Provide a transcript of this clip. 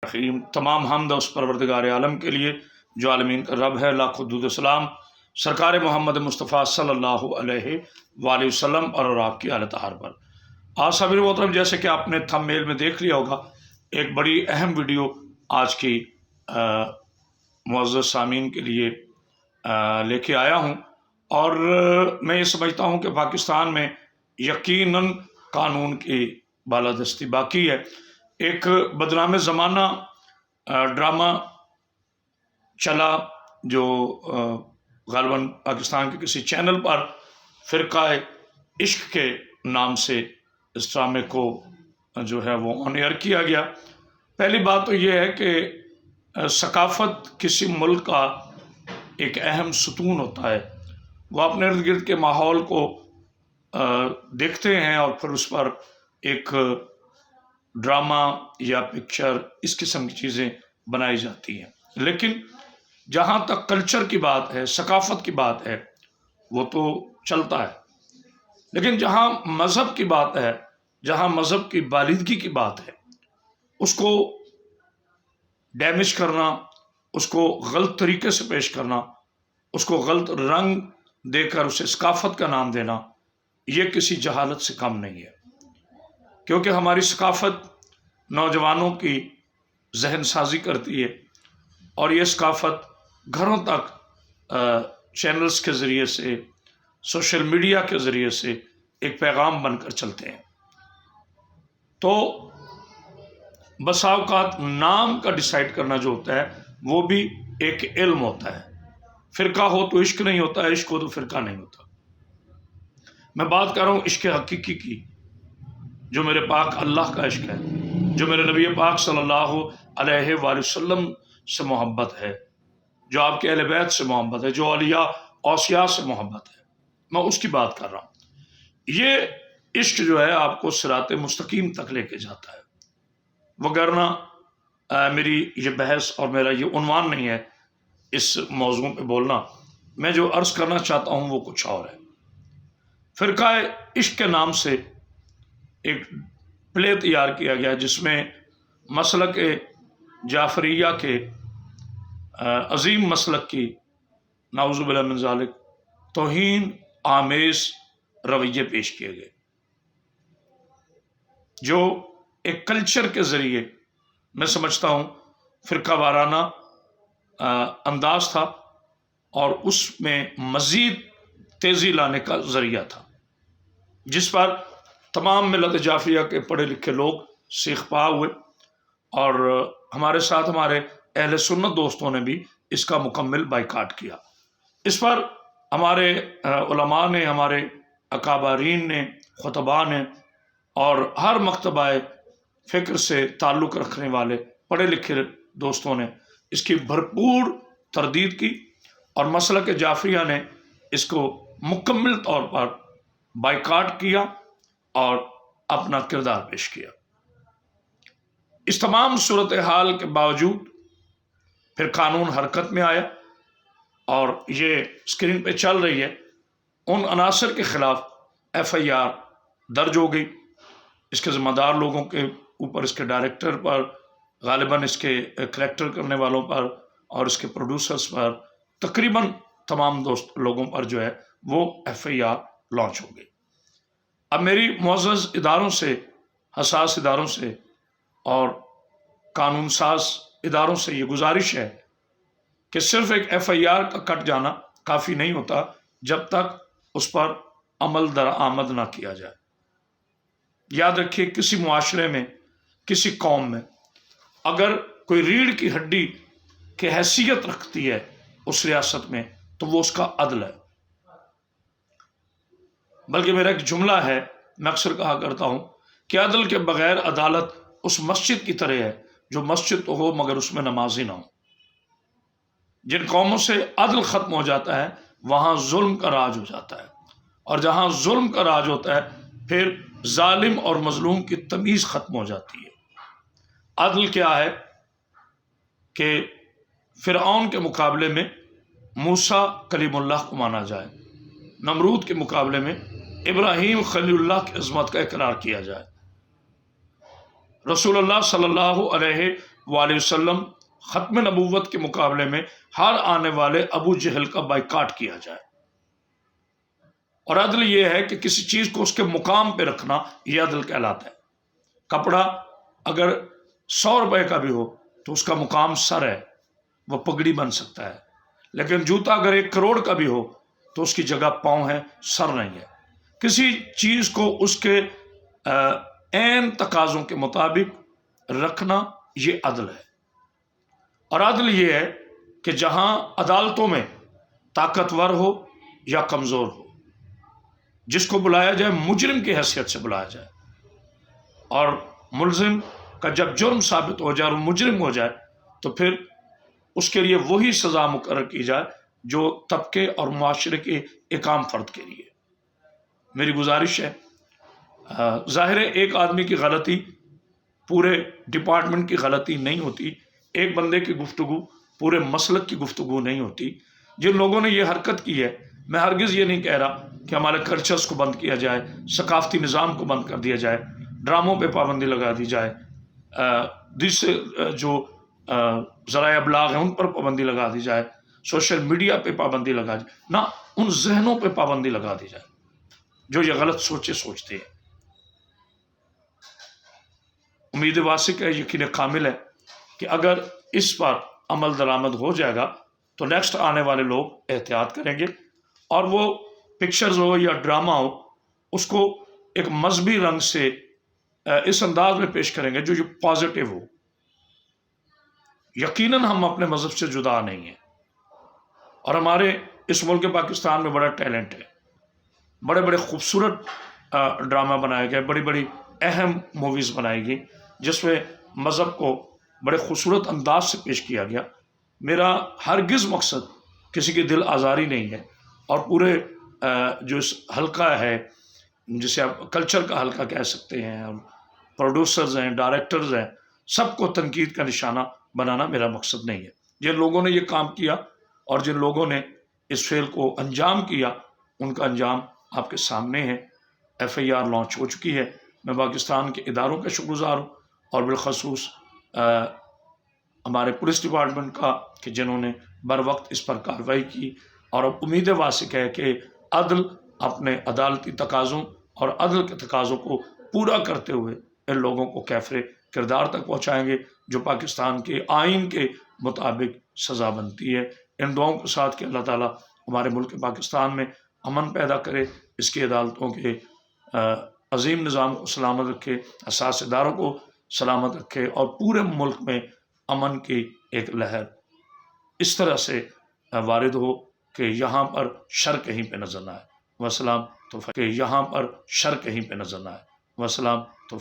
رحیم تمام حمد اس پروردگار عالم کے لیے جو عالمین کا رب ہے، لاکھوں درود و سلام سرکار محمد مصطفیٰ صلی اللہ علیہ وآلہ وسلم اور آپ کی آل طاہر پر۔ آج سبیر محترم، جیسے کہ آپ نے تھم میل میں دیکھ لیا ہوگا، ایک بڑی اہم ویڈیو آج کی معزز سامعین کے لیے لے کے آیا ہوں، اور میں یہ سمجھتا ہوں کہ پاکستان میں یقیناً قانون کی بالادستی باقی ہے۔ ایک بدنام زمانہ ڈرامہ چلا جو غالباً پاکستان کے کسی چینل پر فرقہ عشق کے نام سے اس ڈرامے کو جو ہے وہ آن ایئر کیا گیا۔ پہلی بات تو یہ ہے کہ ثقافت کسی ملک کا ایک اہم ستون ہوتا ہے، وہ اپنے ارد گرد کے ماحول کو دیکھتے ہیں اور پھر اس پر ایک ڈرامہ یا پکچر اس قسم کی چیزیں بنائی جاتی ہیں۔ لیکن جہاں تک کلچر کی بات ہے، ثقافت کی بات ہے، وہ تو چلتا ہے، لیکن جہاں مذہب کی بات ہے، جہاں مذہب کی بالیدگی کی بات ہے، اس کو ڈیمیج کرنا، اس کو غلط طریقے سے پیش کرنا، اس کو غلط رنگ دے کر اسے ثقافت کا نام دینا، یہ کسی جہالت سے کم نہیں ہے، کیونکہ ہماری ثقافت نوجوانوں کی ذہن سازی کرتی ہے، اور یہ ثقافت گھروں تک چینلز کے ذریعے سے، سوشل میڈیا کے ذریعے سے ایک پیغام بن کر چلتے ہیں۔ تو بسا اوقات نام کا ڈیسائیڈ کرنا جو ہوتا ہے وہ بھی ایک علم ہوتا ہے۔ فرقہ ہو تو عشق نہیں ہوتا، عشق ہو تو فرقہ نہیں ہوتا۔ میں بات کر رہا ہوں عشق حقیقی کی، جو میرے پاک اللہ کا عشق ہے، جو میرے نبی پاک صلی اللہ علیہ وآلہ وسلم سے محبت ہے، جو آپ کے اہل بیت سے محبت ہے، جو اولیاء اوصیاء سے محبت ہے، میں اس کی بات کر رہا ہوں۔ یہ عشق جو ہے آپ کو صراط مستقیم تک لے کے جاتا ہے، وگرنہ میری یہ بحث اور میرا یہ عنوان نہیں ہے اس موضوع پہ بولنا۔ میں جو عرض کرنا چاہتا ہوں وہ کچھ اور ہے۔ فرقہ عشق کے نام سے ایک پلے تیار کیا گیا جس میں مسلک جعفریہ کے عظیم مسلک کی نعوذ باللہ من ذالک توہین آمیز رویے پیش کیے گئے، جو ایک کلچر کے ذریعے میں سمجھتا ہوں فرقہ وارانہ انداز تھا، اور اس میں مزید تیزی لانے کا ذریعہ تھا، جس پر تمام ملت جعفریہ کے پڑھے لکھے لوگ سیخ پا ہوئے، اور ہمارے ساتھ ہمارے اہل سنت دوستوں نے بھی اس کا مکمل بائیکاٹ کیا۔ اس پر ہمارے علماء نے، ہمارے اکابرین نے، خطباء نے، اور ہر مکتبہ فکر سے تعلق رکھنے والے پڑھے لکھے دوستوں نے اس کی بھرپور تردید کی، اور مسلک جعفریہ نے اس کو مکمل طور پر بائیکاٹ کیا اور اپنا کردار پیش کیا۔ اس تمام صورتحال کے باوجود پھر قانون حرکت میں آیا، اور یہ اسکرین پہ چل رہی ہے، ان عناصر کے خلاف FIR درج ہو گئی، اس کے ذمہ دار لوگوں کے اوپر، اس کے ڈائریکٹر پر، غالباً اس کے کریکٹر کرنے والوں پر اور اس کے پروڈیوسرز پر، تقریباً تمام دوست لوگوں پر جو ہے وہ FIR لانچ ہو گئی۔ اب میری معزز اداروں سے، حساس اداروں سے اور قانون ساز اداروں سے یہ گزارش ہے کہ صرف ایک FIR کا کٹ جانا کافی نہیں ہوتا جب تک اس پر عمل درآمد نہ کیا جائے۔ یاد رکھیے، کسی معاشرے میں، کسی قوم میں اگر کوئی ریڑھ کی ہڈی کی حیثیت رکھتی ہے اس ریاست میں تو وہ اس کا عدل ہے۔ بلکہ میرا ایک جملہ ہے، میں اکثر کہا کرتا ہوں کہ عدل کے بغیر عدالت اس مسجد کی طرح ہے جو مسجد تو ہو مگر اس میں نمازی نہ ہو۔ جن قوموں سے عدل ختم ہو جاتا ہے وہاں ظلم کا راج ہو جاتا ہے، اور جہاں ظلم کا راج ہوتا ہے پھر ظالم اور مظلوم کی تمیز ختم ہو جاتی ہے۔ عدل کیا ہے کہ فرعون کے مقابلے میں موسیٰ کلیم اللہ کو مانا جائے، نمرود کے مقابلے میں ابراہیم خلیل اللہ کی عظمت کا اقرار کیا جائے، رسول اللہ صلی اللہ علیہ وآلہ وسلم ختم نبوت کے مقابلے میں ہر آنے والے ابو جہل کا بائیکاٹ کیا جائے۔ اور عدل یہ ہے کہ کسی چیز کو اس کے مقام پہ رکھنا، یہ عدل کہلاتا ہے۔ کپڑا اگر 100 روپے کا بھی ہو تو اس کا مقام سر ہے، وہ پگڑی بن سکتا ہے، لیکن جوتا اگر 1 کروڑ کا بھی ہو تو اس کی جگہ پاؤں ہے، سر نہیں ہے۔ کسی چیز کو اس کے عین تقاضوں کے مطابق رکھنا، یہ عدل ہے۔ اور عدل یہ ہے کہ جہاں عدالتوں میں طاقتور ہو یا کمزور ہو، جس کو بلایا جائے مجرم کی حیثیت سے بلایا جائے، اور ملزم کا جب جرم ثابت ہو جائے اور مجرم ہو جائے تو پھر اس کے لیے وہی سزا مقرر کی جائے جو طبقے اور معاشرے کے ایک عام فرد کے لیے۔ میری گزارش ہے، ظاہر ہے ایک آدمی کی غلطی پورے ڈپارٹمنٹ کی غلطی نہیں ہوتی، ایک بندے کی گفتگو پورے مسلک کی گفتگو نہیں ہوتی۔ جن لوگوں نے یہ حرکت کی ہے، میں ہرگز یہ نہیں کہہ رہا کہ ہمارے کلچرز کو بند کیا جائے، ثقافتی نظام کو بند کر دیا جائے، ڈراموں پہ پابندی لگا دی جائے، دوسرے جو ذرائع ابلاغ ہیں ان پر پابندی لگا دی جائے، سوشل میڈیا پہ پابندی لگا دی جائے، نہ، ان ذہنوں پہ پابندی لگا دی جائے جو یہ غلط سوچتے ہیں۔ امید واثق ہے، یقین کامل ہے کہ اگر اس پر عمل درآمد ہو جائے گا تو نیکسٹ آنے والے لوگ احتیاط کریں گے، اور وہ پکچرز ہو یا ڈرامہ ہو اس کو ایک مذہبی رنگ سے اس انداز میں پیش کریں گے جو پازیٹیو ہو۔ یقیناً ہم اپنے مذہب سے جدا نہیں ہیں، اور ہمارے اس ملک پاکستان میں بڑا ٹیلنٹ ہے، بڑے بڑے خوبصورت ڈرامہ بنائے گئے، بڑی بڑی اہم موویز بنائی گئی جس میں مذہب کو بڑے خوبصورت انداز سے پیش کیا گیا۔ میرا ہرگز مقصد کسی کی دل آزاری نہیں ہے، اور پورے جو اس حلقہ ہے جسے آپ کلچر کا حلقہ کہہ سکتے ہیں، اور پروڈیوسرز ہیں، ڈائریکٹرز ہیں، سب کو تنقید کا نشانہ بنانا میرا مقصد نہیں ہے۔ جن لوگوں نے یہ کام کیا اور جن لوگوں نے اس فعل کو انجام کیا، ان کا انجام آپ کے سامنے ہے۔ FIR لانچ ہو چکی ہے۔ میں پاکستان کے اداروں کا شکر گزار ہوں، اور بالخصوص ہمارے پولیس ڈپارٹمنٹ کا کہ جنہوں نے بر وقت اس پر کارروائی کی، اور اب امید واثق ہے کہ عدل اپنے عدالتی تقاضوں اور عدل کے تقاضوں کو پورا کرتے ہوئے ان لوگوں کو کیفر کردار تک پہنچائیں گے جو پاکستان کے آئین کے مطابق سزا بنتی ہے۔ ان دعاؤں کے ساتھ کہ اللہ تعالیٰ ہمارے ملک پاکستان میں امن پیدا کرے، اس کی عدالتوں کے عظیم نظام کو سلامت رکھے، اساس اداروں کو سلامت رکھے، اور پورے ملک میں امن کی ایک لہر اس طرح سے وارد ہو کہ یہاں پر شر کہیں پہ نظر نہ آئے۔ وسلام تو